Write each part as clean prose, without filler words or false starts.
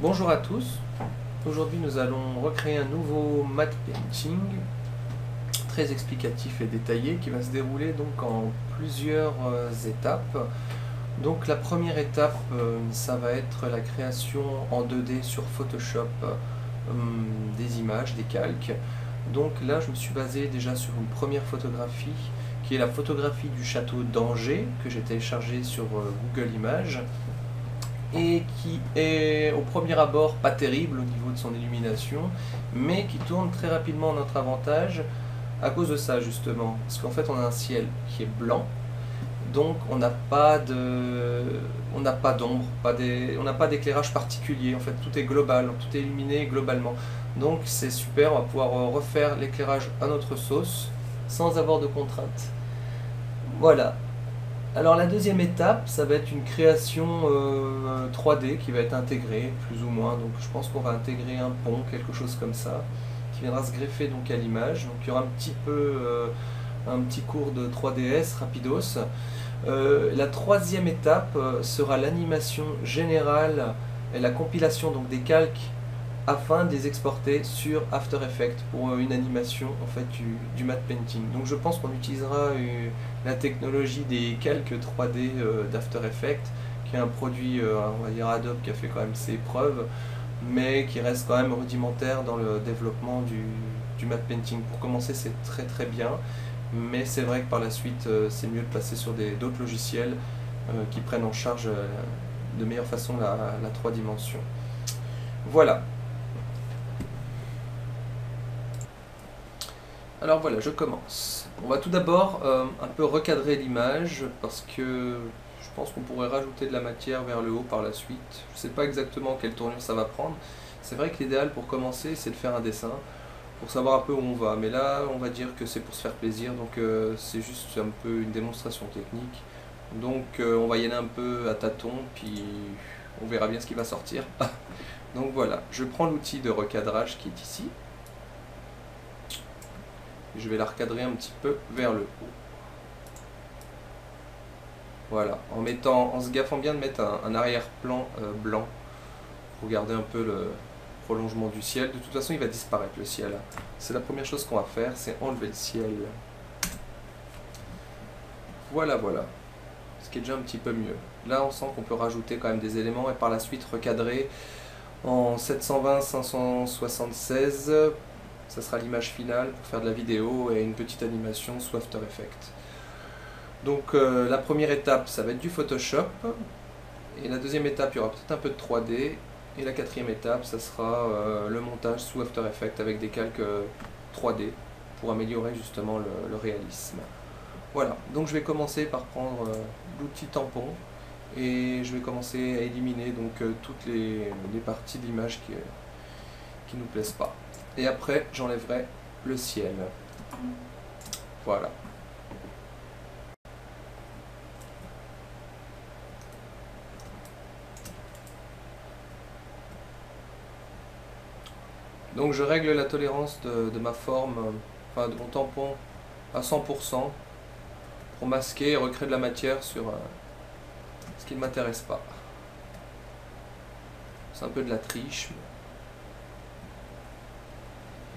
Bonjour à tous, aujourd'hui nous allons recréer un nouveau matte painting très explicatif et détaillé qui va se dérouler donc en plusieurs étapes. Donc la première étape, ça va être la création en 2D sur Photoshop des images, des calques. Donc là je me suis basé déjà sur une première photographie qui est la photographie du château d'Angers que j'ai téléchargée sur Google Images et qui est au premier abord pas terrible au niveau de son illumination, mais qui tourne très rapidement en notre avantage à cause de ça justement, parce qu'en fait on a un ciel qui est blanc, donc on n'a pas d'ombre, on n'a pas d'éclairage particulier, en fait tout est global, tout est illuminé globalement. Donc c'est super, on va pouvoir refaire l'éclairage à notre sauce sans avoir de contraintes. Voilà. Alors la deuxième étape, ça va être une création 3D qui va être intégrée, plus ou moins. Donc je pense qu'on va intégrer un pont, quelque chose comme ça, qui viendra se greffer donc à l'image. Donc il y aura un petit cours de 3DS rapidos. La troisième étape sera l'animation générale et la compilation donc des calques afin de les exporter sur After Effects pour une animation en fait du matte painting. Donc je pense qu'on utilisera la technologie des calques 3D d'After Effects, qui est un produit, on va dire Adobe, qui a fait quand même ses preuves, mais qui reste quand même rudimentaire dans le développement du matte painting. Pour commencer, c'est très très bien, mais c'est vrai que par la suite, c'est mieux de passer sur d'autres logiciels qui prennent en charge de meilleure façon la 3 dimensions. Voilà. Alors voilà, je commence. On va tout d'abord un peu recadrer l'image parce que je pense qu'on pourrait rajouter de la matière vers le haut par la suite. Je ne sais pas exactement quelle tournure ça va prendre. C'est vrai que l'idéal pour commencer, c'est de faire un dessin pour savoir un peu où on va. Mais là, on va dire que c'est pour se faire plaisir, donc c'est juste un peu une démonstration technique. Donc on va y aller un peu à tâtons, puis on verra bien ce qui va sortir. Donc voilà, je prends l'outil de recadrage qui est ici. Je vais la recadrer un petit peu vers le haut. Voilà, en se gaffant bien de mettre un arrière-plan blanc pour garder un peu le prolongement du ciel. De toute façon, il va disparaître le ciel. C'est la première chose qu'on va faire, c'est enlever le ciel. Voilà, voilà. Ce qui est déjà un petit peu mieux. Là, on sent qu'on peut rajouter quand même des éléments et par la suite recadrer en 720-576. Ça sera l'image finale pour faire de la vidéo et une petite animation sous After Effects. Donc la première étape, ça va être du Photoshop. Et la deuxième étape, il y aura peut-être un peu de 3D. Et la quatrième étape, ça sera le montage sous After Effects avec des calques 3D pour améliorer justement le réalisme. Voilà, donc je vais commencer par prendre l'outil tampon et je vais commencer à éliminer donc toutes les parties de l'image qui nous plaisent pas. Et après, j'enlèverai le ciel. Voilà. Donc je règle la tolérance de ma forme, enfin de mon tampon à 100% pour masquer et recréer de la matière sur ce qui ne m'intéresse pas. C'est un peu de la triche,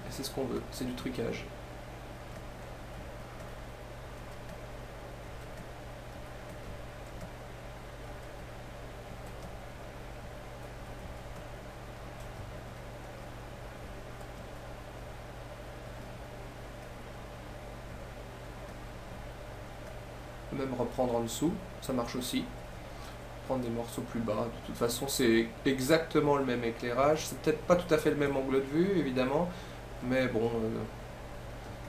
mais c'est ce qu'on veut, c'est du trucage. Même reprendre en dessous, ça marche aussi. Prendre des morceaux plus bas, de toute façon c'est exactement le même éclairage, c'est peut-être pas tout à fait le même angle de vue évidemment, mais bon,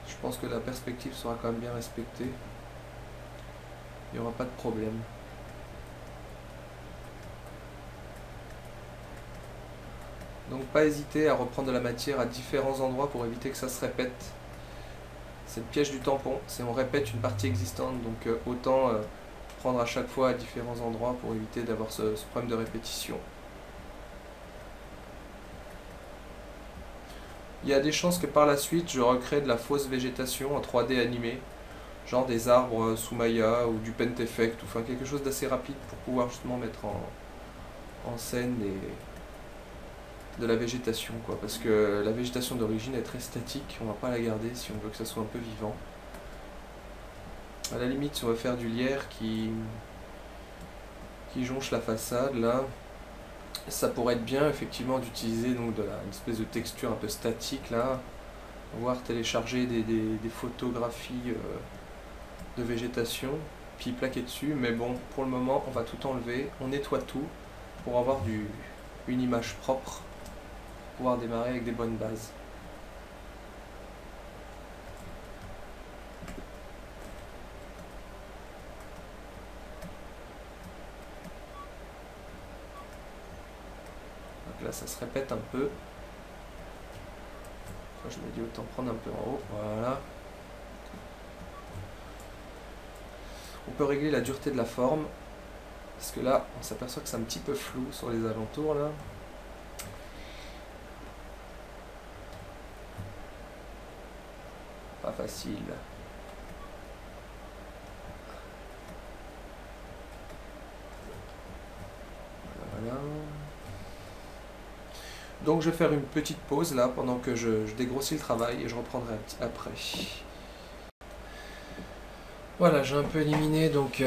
je pense que la perspective sera quand même bien respectée, il n'y aura pas de problème. Donc pas hésiter à reprendre de la matière à différents endroits pour éviter que ça se répète. C'est le piège du tampon, c'est on répète une partie existante, donc autant prendre à chaque fois à différents endroits pour éviter d'avoir ce problème de répétition. Il y a des chances que par la suite je recrée de la fausse végétation en 3D animée, genre des arbres sous Maya ou du Paint Effect, ou enfin quelque chose d'assez rapide pour pouvoir justement mettre en scène de la végétation, quoi, parce que la végétation d'origine est très statique, on va pas la garder si on veut que ça soit un peu vivant. À la limite, si on veut faire du lierre qui jonche la façade, là, ça pourrait être bien effectivement d'utiliser donc une espèce de texture un peu statique là, voire télécharger des photographies de végétation, puis plaquer dessus, mais bon, pour le moment, on va tout enlever, on nettoie tout pour avoir une image propre, pouvoir démarrer avec des bonnes bases. Donc là, ça se répète un peu. Enfin, je me dis autant prendre un peu en haut, voilà. On peut régler la dureté de la forme, parce que là, on s'aperçoit que c'est un petit peu flou sur les alentours, là. Pas facile. Voilà. Donc je vais faire une petite pause là, pendant que je dégrossis le travail, et je reprendrai après. Voilà, j'ai un peu éliminé donc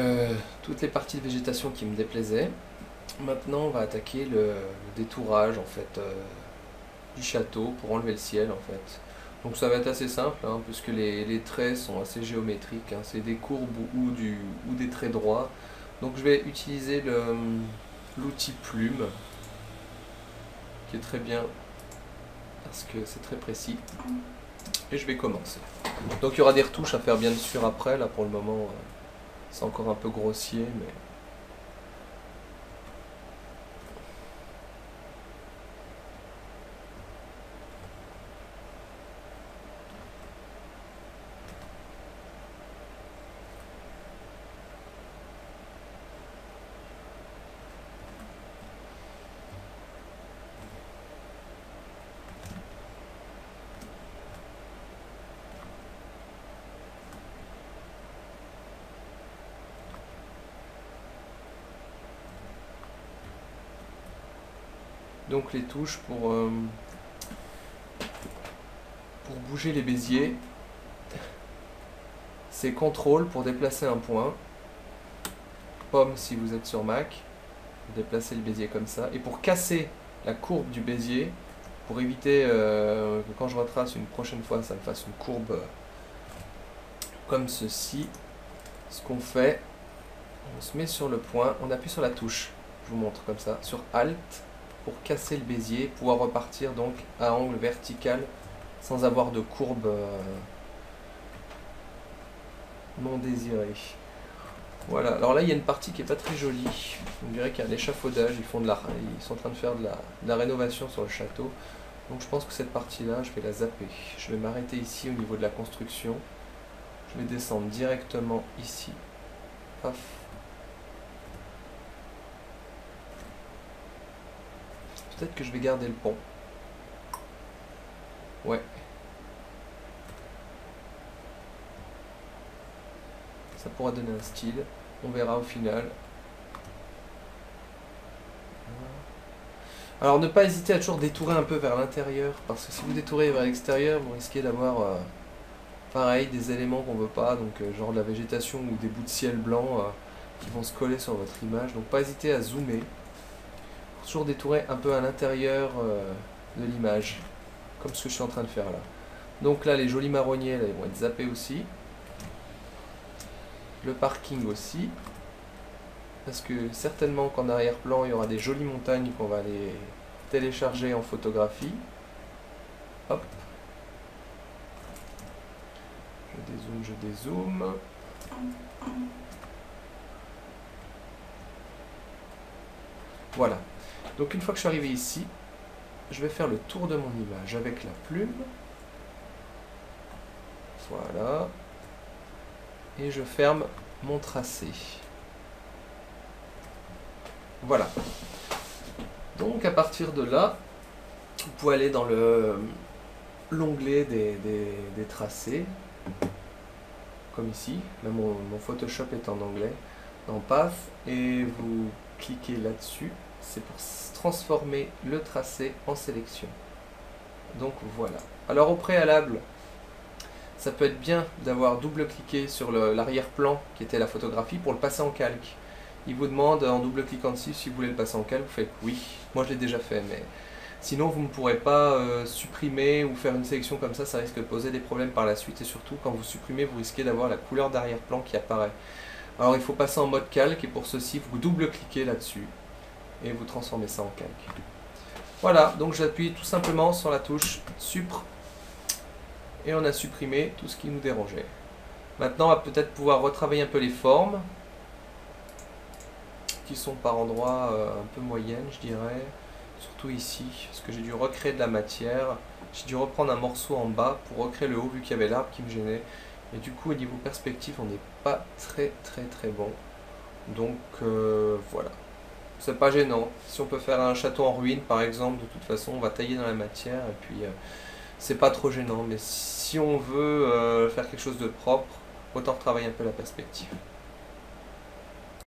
toutes les parties de végétation qui me déplaisaient. Maintenant, on va attaquer le détourage en fait du château pour enlever le ciel en fait. Donc ça va être assez simple, hein, puisque les traits sont assez géométriques, hein, c'est des courbes ou des traits droits. Donc je vais utiliser l'outil plume, qui est très bien parce que c'est très précis. Et je vais commencer. Donc il y aura des retouches à faire bien sûr après, là pour le moment c'est encore un peu grossier, mais... Donc les touches pour bouger les béziers, c'est CTRL pour déplacer un point, pomme si vous êtes sur Mac, déplacer le bézier comme ça, et pour casser la courbe du bézier, pour éviter que quand je retrace une prochaine fois ça me fasse une courbe comme ceci, ce qu'on fait, on se met sur le point, on appuie sur la touche, je vous montre comme ça, sur Alt, pour casser le bézier, pouvoir repartir donc à angle vertical sans avoir de courbe non désirée. Voilà, alors là il y a une partie qui est pas très jolie, on dirait qu'il y a un échafaudage, ils sont en train de faire de la rénovation sur le château, donc je pense que cette partie là je vais la zapper. Je vais m'arrêter ici au niveau de la construction, je vais descendre directement ici, paf. Peut-être que je vais garder le pont. Ouais. Ça pourra donner un style. On verra au final. Alors ne pas hésiter à toujours détourer un peu vers l'intérieur. Parce que si vous détourez vers l'extérieur, vous risquez d'avoir pareil des éléments qu'on veut pas. Donc genre de la végétation ou des bouts de ciel blanc qui vont se coller sur votre image. Donc pas hésiter à zoomer. Toujours détourer un peu à l'intérieur de l'image, comme ce que je suis en train de faire là. Donc là, les jolis marronniers, là, ils vont être zappés aussi. Le parking aussi, parce que certainement qu'en arrière-plan, il y aura des jolies montagnes qu'on va aller télécharger en photographie. Hop. Je dézoome. Voilà. Donc une fois que je suis arrivé ici, je vais faire le tour de mon image avec la plume. Voilà. Et je ferme mon tracé. Voilà. Donc à partir de là, vous pouvez aller dans l'onglet des tracés, comme ici. Là mon Photoshop est en anglais, dans Path, et vous cliquez là-dessus. c'est pour transformer le tracé en sélection. Donc voilà. Alors au préalable, ça peut être bien d'avoir double-cliqué sur l'arrière-plan qui était la photographie pour le passer en calque. Il vous demande en double-cliquant dessus si vous voulez le passer en calque, vous faites oui. Moi je l'ai déjà fait, mais sinon vous ne pourrez pas supprimer ou faire une sélection comme ça risque de poser des problèmes par la suite et surtout quand vous supprimez vous risquez d'avoir la couleur d'arrière-plan qui apparaît. Alors il faut passer en mode calque et pour ceci vous double-cliquez là-dessus et vous transformez ça en calque. Voilà, donc j'appuie tout simplement sur la touche Supr et on a supprimé tout ce qui nous dérangeait. Maintenant on va peut-être pouvoir retravailler un peu les formes qui sont par endroits un peu moyennes je dirais, surtout ici, parce que j'ai dû recréer de la matière, j'ai dû reprendre un morceau en bas pour recréer le haut vu qu'il y avait l'arbre qui me gênait, et du coup au niveau perspective on n'est pas très bon, donc voilà. C'est pas gênant, si on peut faire un château en ruine par exemple, de toute façon on va tailler dans la matière et puis c'est pas trop gênant, mais si on veut faire quelque chose de propre, autant retravailler un peu la perspective.